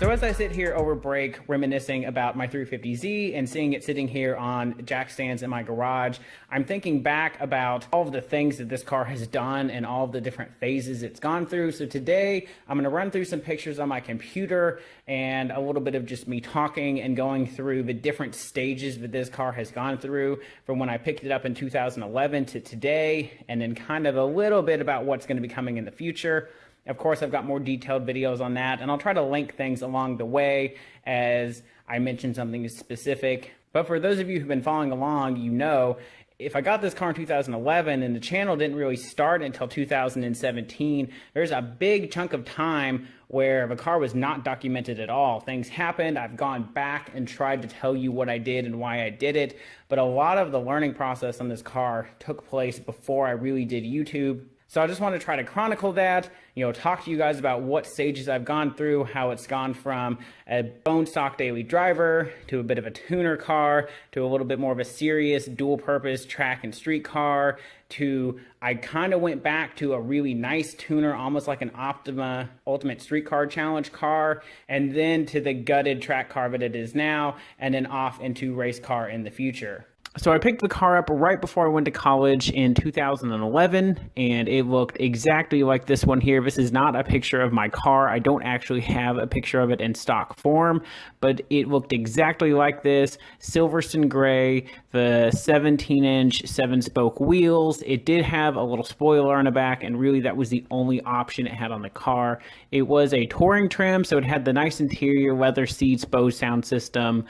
So as I sit here over break reminiscing about my 350Z and seeing it sitting here on jack stands in my garage, I'm thinking back about all of the things that this car has done and all of the different phases it's gone through. So today I'm going to run through some pictures on my computer and a little bit of just me talking and going through the different stages that this car has gone through from when I picked it up in 2011 to today, and then kind of a little bit about what's going to be coming in the future. Of course, I've got more detailed videos on that, and I'll try to link things along the way as I mention something specific. But for those of you who've been following along, you know, if I got this car in 2011 and the channel didn't really start until 2017, there's a big chunk of time where the car was not documented at all. Things happened, I've gone back and tried to tell you what I did and why I did it, but a lot of the learning process on this car took place before I really did YouTube. So I just want to try to chronicle that, talk to you guys about what stages I've gone through, how it's gone from a bone stock daily driver to a bit of a tuner car to a little bit more of a serious dual purpose track and street car to I kind of went back to a really nice tuner, almost like an Optima Ultimate Street Car Challenge car, and then to the gutted track car that it is now, and then off into race car in the future. So I picked the car up right before I went to college in 2011, and it looked exactly like this one here. This is not a picture of my car. I don't actually have a picture of it in stock form, but it looked exactly like this. Silverstone gray, the 17-inch 7-spoke wheels. It did have a little spoiler on the back, and really that was the only option it had on the car. It was a touring trim, so it had the nice interior, leather seats, Bose sound system,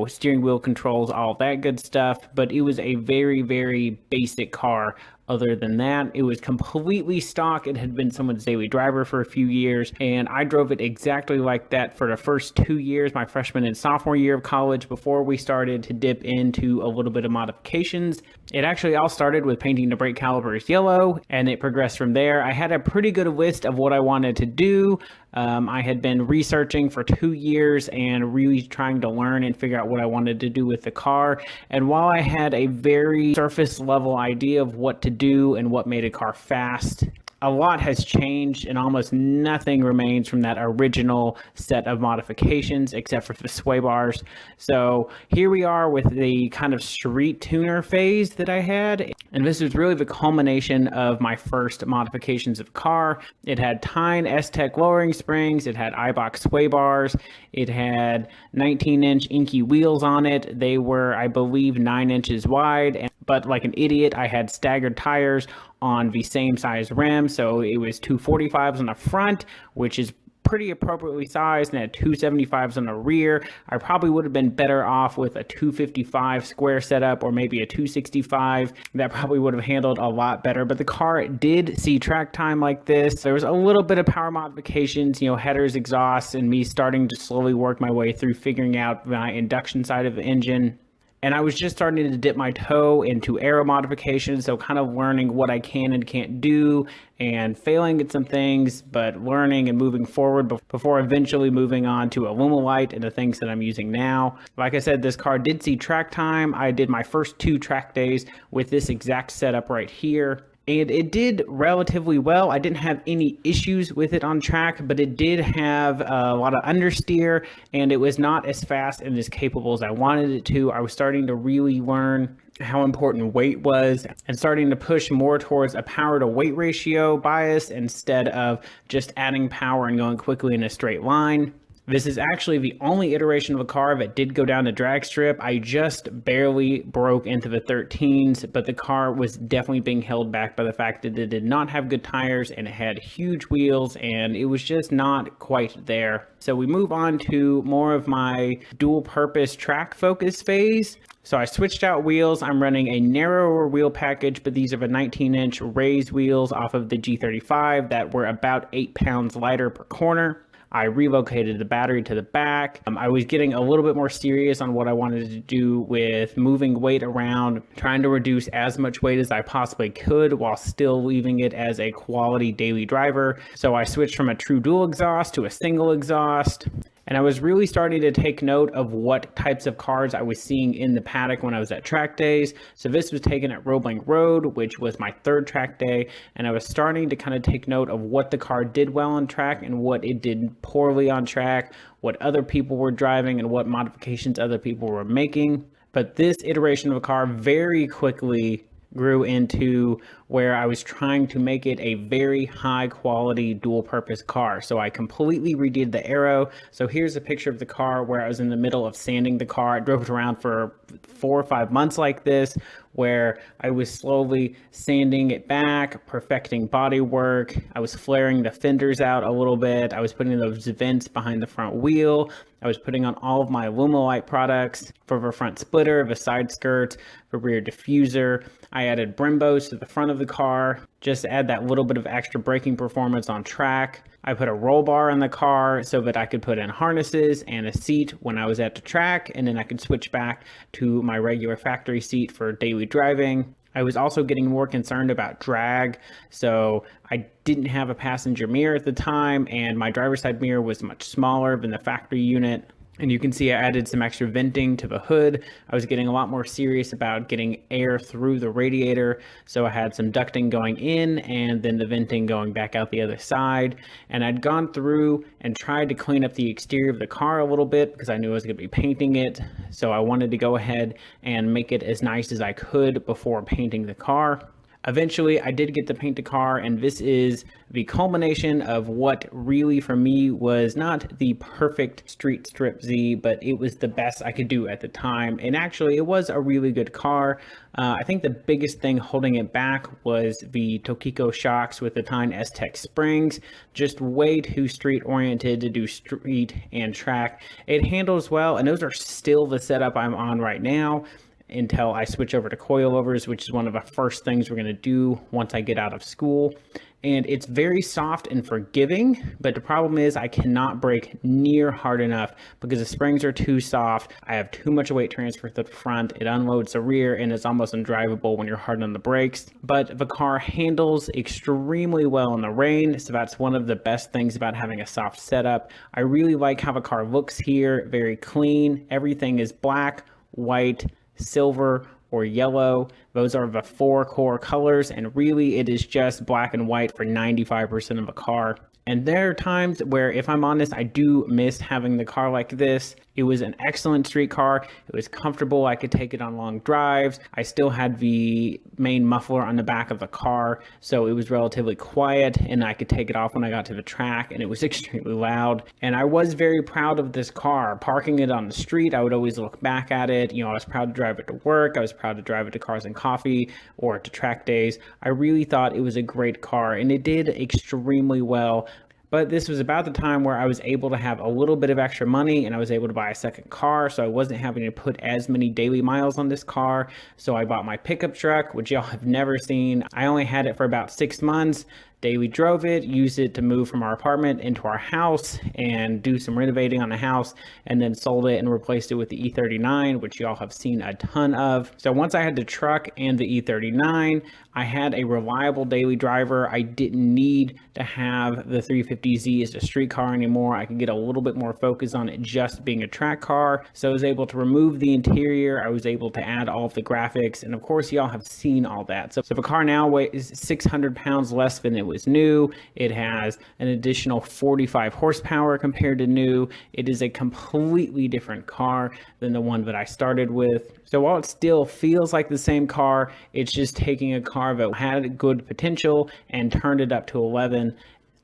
steering wheel controls, all that good stuff. But it was a very, very basic car. Other than that, it was completely stock. It had been someone's daily driver for a few years, and I drove it exactly like that for the first 2 years, my freshman and sophomore year of college, before we started to dip into a little bit of modifications. It actually all started with painting the brake calipers yellow, and it progressed from there. I had a pretty good list of what I wanted to do. I had been researching for 2 years and really trying to learn and figure out what I wanted to do with the car. And while I had a very surface level idea of what to do and what made a car fast, a lot has changed and almost nothing remains from that original set of modifications except for the sway bars. So here we are with the kind of street tuner phase that I had. And this was really the culmination of my first modifications of the car. It had Tyne S-Tech lowering springs. It had iBox sway bars. It had 19-inch inky wheels on it. They were, I believe, 9 inches wide. But like an idiot, I had staggered tires on the same size rim. So it was 245s on the front, which is pretty appropriately sized, and had 275s on the rear. I probably would have been better off with a 255 square setup or maybe a 265. That probably would have handled a lot better, but the car did see track time like this. There was a little bit of power modifications, headers, exhausts, and me starting to slowly work my way through figuring out my induction side of the engine. And I was just starting to dip my toe into Aero modifications, so kind of learning what I can and can't do and failing at some things, but learning and moving forward before eventually moving on to Alumilite and the things that I'm using now. Like I said, this car did see track time. I did my first 2 track days with this exact setup right here. And it did relatively well. I didn't have any issues with it on track, but it did have a lot of understeer, and it was not as fast and as capable as I wanted it to. I was starting to really learn how important weight was and starting to push more towards a power to weight ratio bias instead of just adding power and going quickly in a straight line. This is actually the only iteration of a car that did go down the drag strip. I just barely broke into the 13s, but the car was definitely being held back by the fact that it did not have good tires and it had huge wheels, and it was just not quite there. So we move on to more of my dual purpose track focus phase. So I switched out wheels. I'm running a narrower wheel package, but these are the 19-inch raised wheels off of the G35 that were about 8 pounds lighter per corner. I relocated the battery to the back. I was getting a little bit more serious on what I wanted to do with moving weight around, trying to reduce as much weight as I possibly could while still leaving it as a quality daily driver. So I switched from a true dual exhaust to a single exhaust. And I was really starting to take note of what types of cars I was seeing in the paddock when I was at track days. So this was taken at Roebling Road, which was my third track day. And I was starting to kind of take note of what the car did well on track and what it did poorly on track, what other people were driving and what modifications other people were making. But this iteration of a car very quickly grew into where I was trying to make it a very high quality dual purpose car. So I completely redid the Aero. So here's a picture of the car where I was in the middle of sanding the car. I drove it around for 4 or 5 months like this, where I was slowly sanding it back, perfecting body work. I was flaring the fenders out a little bit. I was putting those vents behind the front wheel. I was putting on all of my Alumilite products for the front splitter, the side skirt, the rear diffuser. I added Brembos to the front of the car, just to add that little bit of extra braking performance on track. I put a roll bar in the car so that I could put in harnesses and a seat when I was at the track, and then I could switch back to my regular factory seat for daily driving. I was also getting more concerned about drag, so I didn't have a passenger mirror at the time, and my driver's side mirror was much smaller than the factory unit. And you can see I added some extra venting to the hood. I was getting a lot more serious about getting air through the radiator. So I had some ducting going in and then the venting going back out the other side. And I'd gone through and tried to clean up the exterior of the car a little bit because I knew I was going to be painting it. So I wanted to go ahead and make it as nice as I could before painting the car. Eventually, I did get to paint the car, and this is the culmination of what really for me was not the perfect street strip Z, but it was the best I could do at the time. And actually, it was a really good car. I think the biggest thing holding it back was the Tokiko shocks with the Tyne S-Tech springs, just way too street oriented to do street and track. It handles well, and those are still the setup I'm on right now until I switch over to coilovers, which is one of the first things we're going to do once I get out of school. And it's very soft and forgiving, but the problem is I cannot brake near hard enough because the springs are too soft. I have too much weight transfer to the front. It unloads the rear and it's almost undrivable when you're hard on the brakes. But the car handles extremely well in the rain, so that's one of the best things about having a soft setup. I really like how the car looks here, very clean. Everything is black, white, silver, or yellow. Those are the 4 core colors, and really it is just black and white for 95% of a car. And there are times where, if I'm honest, I do miss having the car like this. It was an excellent street car. It was comfortable. I could take it on long drives. I still had the main muffler on the back of the car, so it was relatively quiet, and I could take it off when I got to the track, and it was extremely loud. And I was very proud of this car. Parking it on the street, I would always look back at it. You know, I was proud to drive it to work. I was proud to drive it to Cars and Coffee or to track days. I really thought it was a great car, and it did extremely well. But this was about the time where I was able to have a little bit of extra money and I was able to buy a second car, so I wasn't having to put as many daily miles on this car. So I bought my pickup truck, which y'all have never seen. I only had it for about 6 months. Daily drove it, used it to move from our apartment into our house and do some renovating on the house, and then sold it and replaced it with the E39, which y'all have seen a ton of. So once I had the truck and the E39, I had a reliable daily driver. I didn't need to have the 350Z as a street car anymore. I could get a little bit more focus on it just being a track car. So I was able to remove the interior. I was able to add all of the graphics, and of course y'all have seen all that. So the car now weighs 600 pounds less than it was new. It has an additional 45 horsepower compared to new. It is a completely different car than the one that I started with. So while it still feels like the same car, it's just taking a car that had good potential and turned it up to 11.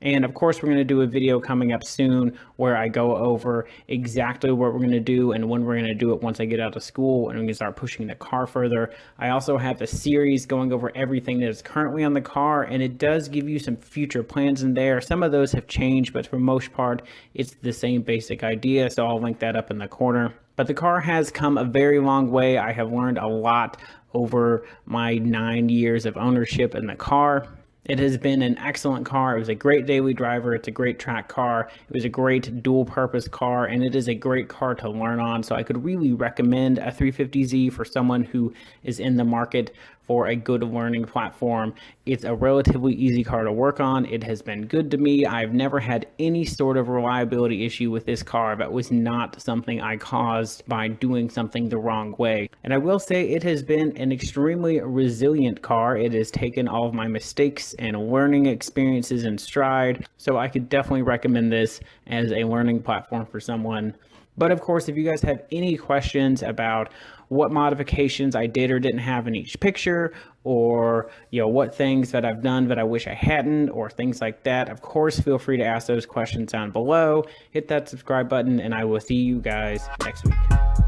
And of course, we're going to do a video coming up soon where I go over exactly what we're going to do and when we're going to do it once I get out of school and we can start pushing the car further. I also have a series going over everything that is currently on the car, and it does give you some future plans in there. Some of those have changed, but for the most part, it's the same basic idea. So I'll link that up in the corner. But the car has come a very long way. I have learned a lot over my 9 years of ownership in the car. It has been an excellent car. It was a great daily driver. It's a great track car. It was a great dual purpose car, and it is a great car to learn on. So I could really recommend a 350Z for someone who is in the market for a good learning platform. It's a relatively easy car to work on. It has been good to me. I've never had any sort of reliability issue with this car that was not something I caused by doing something the wrong way. And I will say it has been an extremely resilient car. It has taken all of my mistakes and learning experiences in stride. So I could definitely recommend this as a learning platform for someone. But of course, if you guys have any questions about what modifications I did or didn't have in each picture, or what things that I've done that I wish I hadn't, or things like that, of course, feel free to ask those questions down below. Hit that subscribe button, and I will see you guys next week.